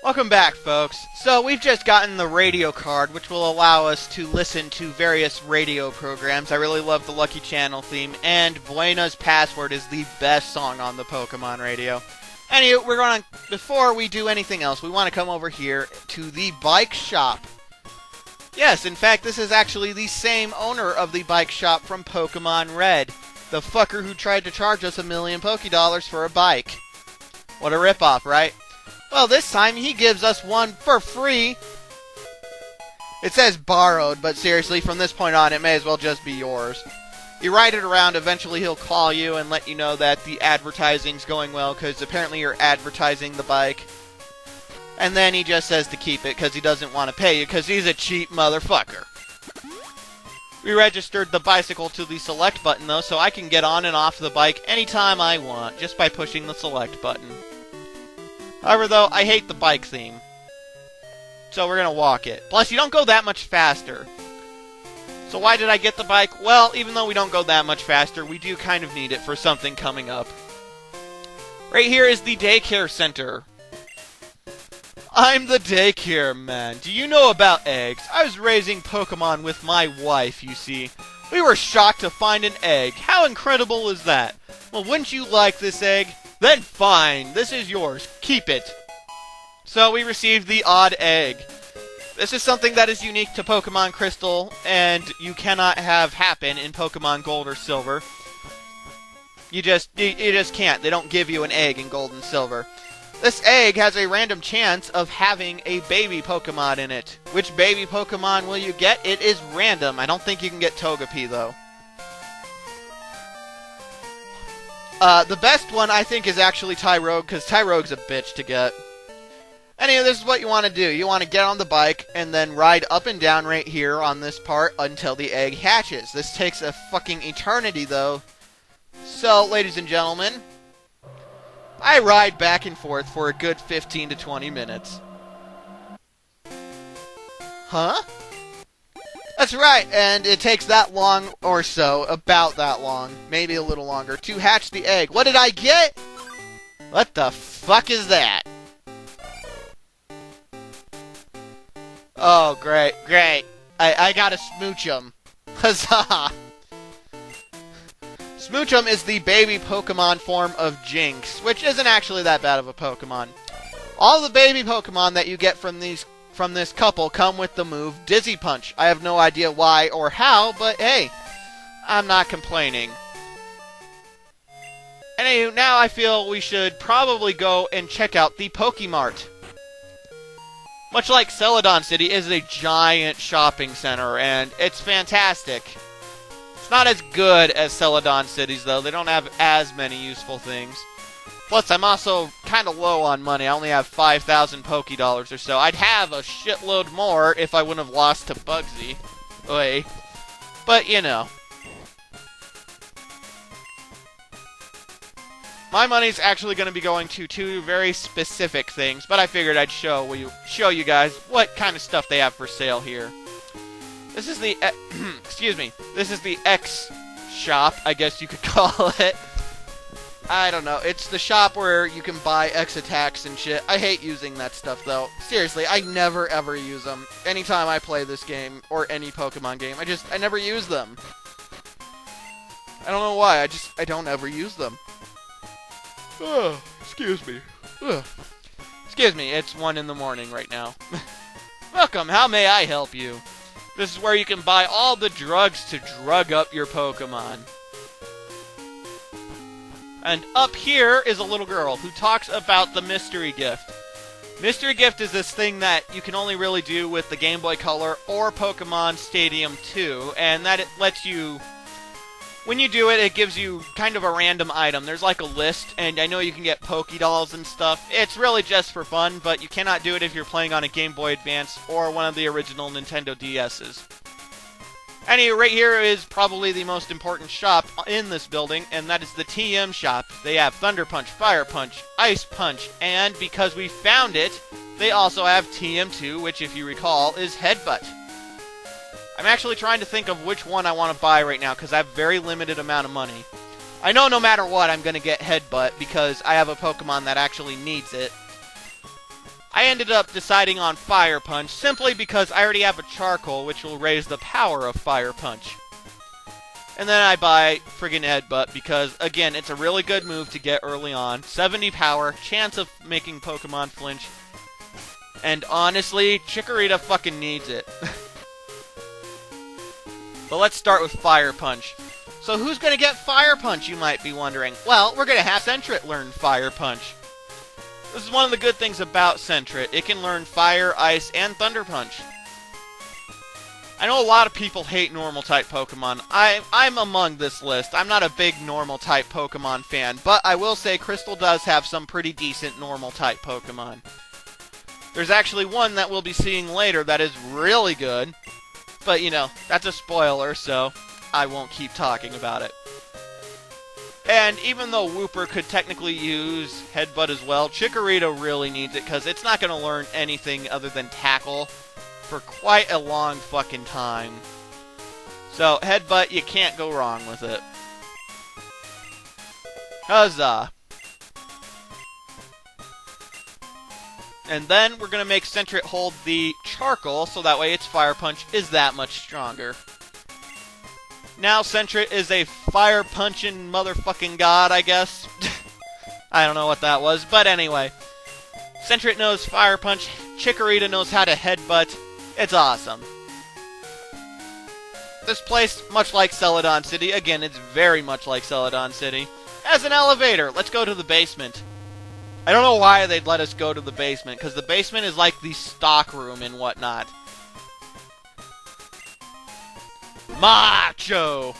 Welcome back, folks. So we've just gotten the radio card, which will allow us to listen to various radio programs. I really love the Lucky Channel theme, and Buena's Password is the best song on the Pokemon radio. Anyway, before we do anything else, we want to come over here to the bike shop. Yes, in fact, this is actually the same owner of the bike shop from Pokemon Red. The fucker who tried to charge us $1 million Pokédollars for a bike. What a ripoff, right? Well, this time he gives us one for free. It says borrowed, but seriously, from this point on, it may as well just be yours. You ride it around, eventually he'll call you and let you know that the advertising's going well, because apparently you're advertising the bike. And then he just says to keep it, because he doesn't want to pay you, because he's a cheap motherfucker. We registered the bicycle to the select button, though, so I can get on and off the bike anytime I want, just by pushing the select button. However, though, I hate the bike theme. So we're going to walk it. Plus, you don't go that much faster. So why did I get the bike? Well, even though we don't go that much faster, we do kind of need it for something coming up. Right here is the daycare center. I'm the daycare man. Do you know about eggs? I was raising Pokemon with my wife, you see. We were shocked to find an egg. How incredible is that? Well, wouldn't you like this egg? Then fine, this is yours. Keep it. So we received the odd egg. This is something that is unique to Pokemon Crystal, and you cannot have happen in Pokemon Gold or Silver. You just can't. They don't give you an egg in Gold and Silver. This egg has a random chance of having a baby Pokemon in it. Which baby Pokemon will you get? It is random. I don't think you can get Togepi, though. The best one, I think, is actually Tyrogue, because Tyrogue's a bitch to get. Anyway, this is what you want to do. You want to get on the bike, and then ride up and down right here on this part until the egg hatches. This takes a fucking eternity, though. So, ladies and gentlemen, I ride back and forth for a good 15 to 20 minutes. Huh? That's right, and it takes that long or so, about that long, maybe a little longer, to hatch the egg. What did I get? What the fuck is that? Oh, great. I got a Smoochum. Huzzah! Smoochum is the baby Pokemon form of Jinx, which isn't actually that bad of a Pokemon. All the baby Pokemon that you get from this couple come with the move Dizzy Punch. I have no idea why or how, but hey, I'm not complaining. Anywho, now I feel we should probably go and check out the Pokemart. Much like Celadon City is a giant shopping center, and it's fantastic. It's not as good as Celadon City's, though. They don't have as many useful things. Plus, I'm also kind of low on money. I only have 5,000 Pokédollars or so. I'd have a shitload more if I wouldn't have lost to Bugsy. Oy. But, you know. My money's actually going to be going to two very specific things, but I figured I'd show you guys what kind of stuff they have for sale here. This is the excuse me. This is the X shop, I guess you could call it. I don't know. It's the shop where you can buy X attacks and shit. I hate using that stuff, though. Seriously, I never ever use them. Anytime I play this game or any Pokemon game, I never use them. I don't know why. I don't ever use them. Oh, excuse me. Ugh. Excuse me, it's 1 in the morning right now. Welcome, how may I help you? This is where you can buy all the drugs to drug up your Pokemon. And up here is a little girl who talks about the Mystery Gift. Mystery Gift is this thing that you can only really do with the Game Boy Color or Pokemon Stadium 2, and that it lets you... When you do it, it gives you kind of a random item. There's like a list, and I know you can get Pokédolls and stuff. It's really just for fun, but you cannot do it if you're playing on a Game Boy Advance or one of the original Nintendo DS's. Anyway, right here is probably the most important shop in this building, and that is the TM shop. They have Thunder Punch, Fire Punch, Ice Punch, and because we found it, they also have TM2, which, if you recall, is Headbutt. I'm actually trying to think of which one I want to buy right now, because I have a very limited amount of money. I know no matter what, I'm going to get Headbutt, because I have a Pokemon that actually needs it. I ended up deciding on Fire Punch simply because I already have a Charcoal, which will raise the power of Fire Punch. And then I buy friggin' Headbutt because, again, it's a really good move to get early on. 70 power, chance of making Pokemon flinch. And honestly, Chikorita fucking needs it. But let's start with Fire Punch. So who's going to get Fire Punch, you might be wondering? Well, we're going to have Sentret learn Fire Punch. This is one of the good things about Sentret. It can learn Fire, Ice, and Thunder Punch. I know a lot of people hate Normal-type Pokemon. I'm among this list. I'm not a big Normal-type Pokemon fan, but I will say Crystal does have some pretty decent Normal-type Pokemon. There's actually one that we'll be seeing later that is really good, but, you know, that's a spoiler, so I won't keep talking about it. And even though Wooper could technically use Headbutt as well, Chikorita really needs it because it's not going to learn anything other than Tackle for quite a long fucking time. So, Headbutt, you can't go wrong with it. Huzzah! And then we're going to make Sentret hold the Charcoal, so that way its Fire Punch is that much stronger. Now Sentret is a fire-punching motherfucking god, I guess. I don't know what that was, but anyway. Sentret knows Fire Punch, Chikorita knows how to Headbutt. It's awesome. This place, much like Celadon City, again, it's very much like Celadon City, has an elevator. Let's go to the basement. I don't know why they'd let us go to the basement, because the basement is like the stock room and whatnot. Macho!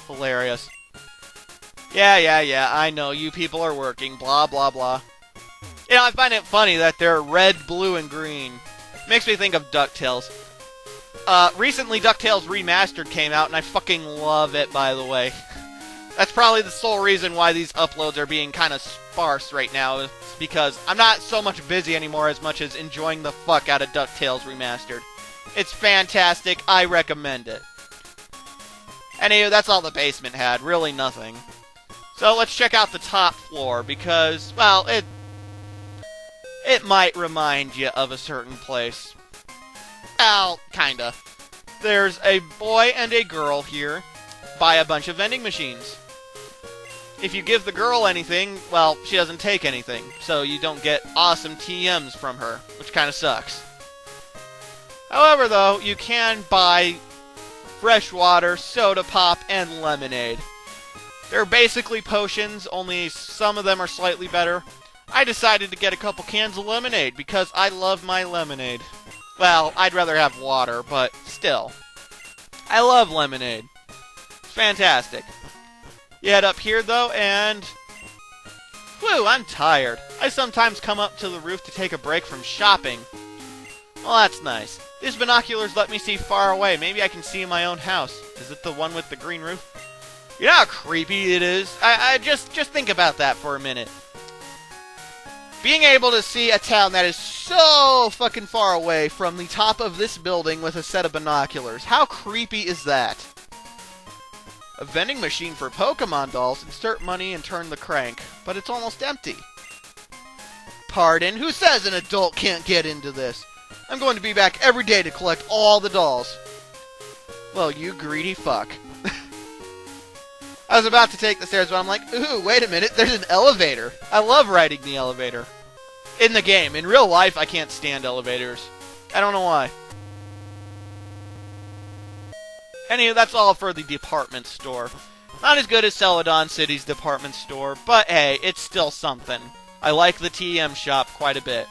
Hilarious. Yeah, I know, you people are working, blah, blah, blah. You know, I find it funny that they're red, blue, and green. Makes me think of DuckTales. Recently DuckTales Remastered came out, and I fucking love it, by the way. That's probably the sole reason why these uploads are being kind of sparse right now, is because I'm not so much busy anymore as much as enjoying the fuck out of DuckTales Remastered. It's fantastic, I recommend it. Anyway, that's all the basement had, really nothing. So let's check out the top floor, because, well, it might remind you of a certain place. Well, kinda. There's a boy and a girl here, buy a bunch of vending machines. If you give the girl anything, well, she doesn't take anything, so you don't get awesome TMs from her, which kinda sucks. However, though, you can buy fresh water, soda pop, and lemonade. They're basically potions, only some of them are slightly better. I decided to get a couple cans of lemonade because I love my lemonade. Well, I'd rather have water, but still. I love lemonade. It's fantastic. You head up here, though, and... whew, I'm tired. I sometimes come up to the roof to take a break from shopping. Well, that's nice. These binoculars let me see far away. Maybe I can see my own house. Is it the one with the green roof? You know how creepy it is? I just think about that for a minute. Being able to see a town that is so fucking far away from the top of this building with a set of binoculars. How creepy is that? A vending machine for Pokemon dolls. Insert money and turn the crank. But it's almost empty. Pardon? Who says an adult can't get into this? I'm going to be back every day to collect all the dolls. Well, you greedy fuck. I was about to take the stairs, but I'm like, ooh, wait a minute, there's an elevator. I love riding the elevator. In the game. In real life, I can't stand elevators. I don't know why. Anyway, that's all for the department store. Not as good as Celadon City's department store, but hey, it's still something. I like the TM shop quite a bit.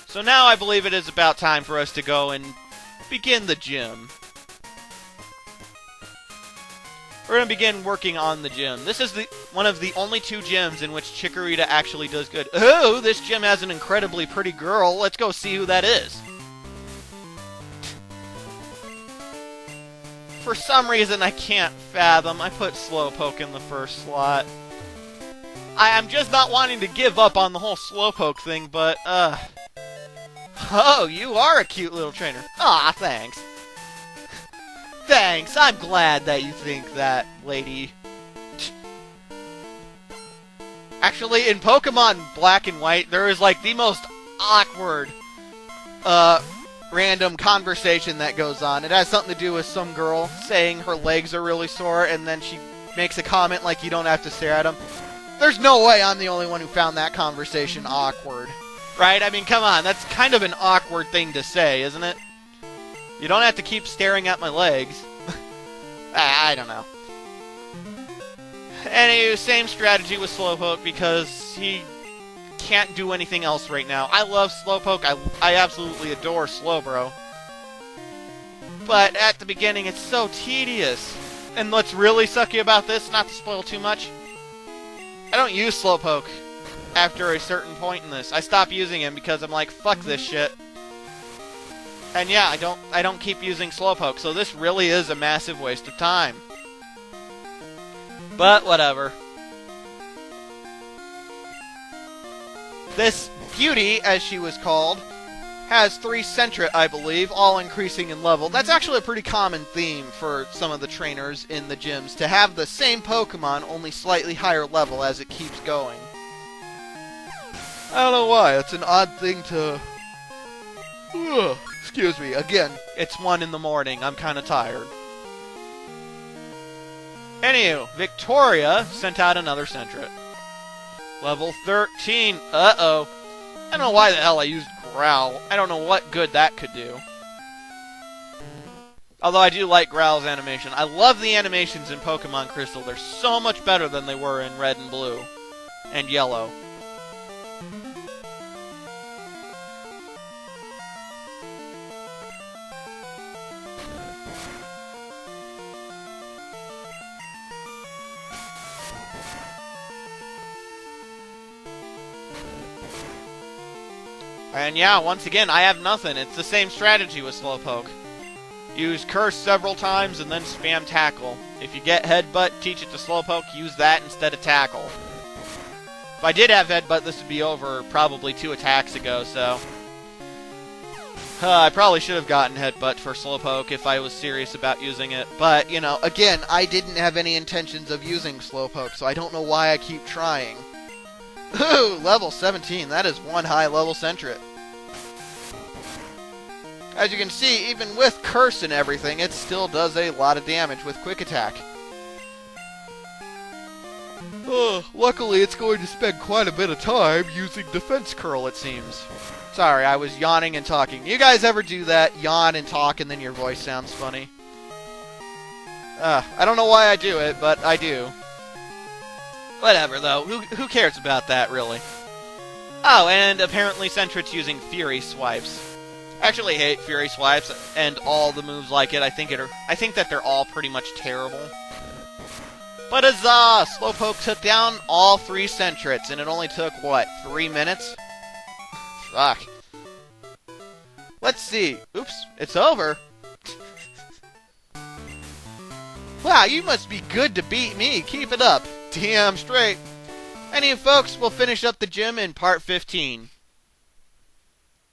So now I believe it is about time for us to go and begin the gym. We're going to begin working on the gym. This is one of the only two gyms in which Chikorita actually does good. Oh, this gym has an incredibly pretty girl. Let's go see who that is. For some reason I can't fathom. I put Slowpoke in the first slot. I'm just not wanting to give up on the whole Slowpoke thing, but, oh, you are a cute little trainer. Aw, thanks. Thanks, I'm glad that you think that, lady. Actually, in Pokemon Black and White, there is like the most awkward random conversation that goes on. It has something to do with some girl saying her legs are really sore, and then she makes a comment like you don't have to stare at them. There's no way I'm the only one who found that conversation awkward. Right? I mean, come on, that's kind of an awkward thing to say, isn't it? You don't have to keep staring at my legs. I don't know. Anywho, same strategy with Slowpoke because he can't do anything else right now. I love Slowpoke. I absolutely adore Slowbro. But at the beginning, it's so tedious. And what's really sucky about this, not to spoil too much, I don't use Slowpoke after a certain point in this. I stop using him because I'm like, fuck this shit. And yeah, I don't keep using Slowpoke, so this really is a massive waste of time. But whatever. This Beauty, as she was called, has 3 Sentret, I believe, all increasing in level. That's actually a pretty common theme for some of the trainers in the gyms, to have the same Pokemon, only slightly higher level as it keeps going. I don't know why, it's an odd thing to... Excuse me, again, it's 1 in the morning, I'm kinda tired. Anywho, Victoria sent out another Sentret. Level 13, uh-oh. I don't know why the hell I used Growl. I don't know what good that could do. Although I do like Growl's animation. I love the animations in Pokemon Crystal. They're so much better than they were in Red and Blue. And Yellow. And yeah, once again, I have nothing. It's the same strategy with Slowpoke. Use Curse several times and then spam Tackle. If you get Headbutt, teach it to Slowpoke, use that instead of Tackle. If I did have Headbutt, this would be over probably 2 attacks ago, so... I probably should have gotten Headbutt for Slowpoke if I was serious about using it. But, you know, again, I didn't have any intentions of using Slowpoke, so I don't know why I keep trying. Ooh, level 17. That is 1 high-level Sentret. As you can see, even with Curse and everything, it still does a lot of damage with Quick Attack. Luckily, it's going to spend quite a bit of time using Defense Curl, it seems. Sorry, I was yawning and talking. You guys ever do that? Yawn and talk and then your voice sounds funny? I don't know why I do it, but I do. Whatever, though. Who cares about that, really? Oh, and apparently Sentret's using Fury Swipes. I actually hate Fury Swipes and all the moves like it. I think that they're all pretty much terrible. But huzzah! Slowpoke took down all 3 Sentrets, and it only took, what, 3 minutes? Fuck. Let's see. Oops, it's over. Wow, you must be good to beat me. Keep it up. Damn straight. Anyway, folks, we'll finish up the gym in part 15.